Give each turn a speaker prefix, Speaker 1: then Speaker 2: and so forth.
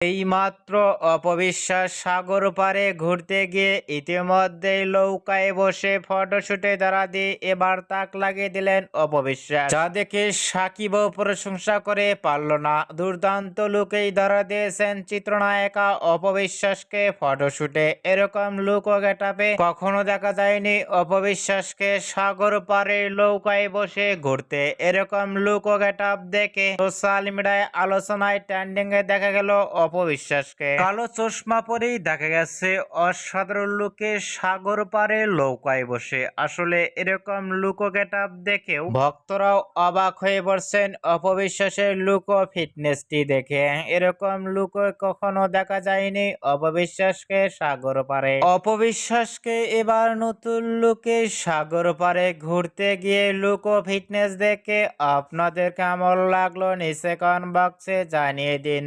Speaker 1: এইমাত্র অপবিশ্বাস সাগর পাড়ে ঘুরতে গিয়ে ইতিমধ্যেই নৌকায় বসে ফটোশুটে ধরা দিয়ে এবার তাক লাগিয়ে দিলেন অপবিশ্বাস, যা দেখে সাকিবও প্রশংসা করে পারল না। দুর্দান্ত লুকেই ধরা দিয়েছেন চিত্রনায়িকা অপবিশ্বাসকে ফটোশুটে। এরকম লুক ও গেটআপে কখনো দেখা যায়নি অপবিশ্বাসকে সাগর পাড়ে নৌকায় বসে ঘুরতে। এরকম লুক ও গেটআপ দেখে সোশ্যাল মিডিয়ায় আলোচনায় ট্রেন্ডিং এ দেখা গেল অপবিশ্বাসকে। কালো চশমা পরেই দেখা গেছে অসাধারণ লুকে সাগর পাড়ে নৌকায় বসে। আসলে এরকম লুক ও গেটআপ দেখেও ভক্তরাও অবাক হয়ে পড়ছেন অপবিশ্বাসের লুক ও ফিটনেসটি দেখে। এরকম লুক কখনো দেখা যায়নি অপবিশ্বাসকে সাগর পাড়ে। অপবিশ্বাসকে এবার নতুন লুকে সাগর পাড়ে ঘুরতে গিয়ে লুক ও ফিটনেস দেখে আপনাদের কেমন লাগলো নিচে কমেন্ট বক্সে জানিয়ে দিন।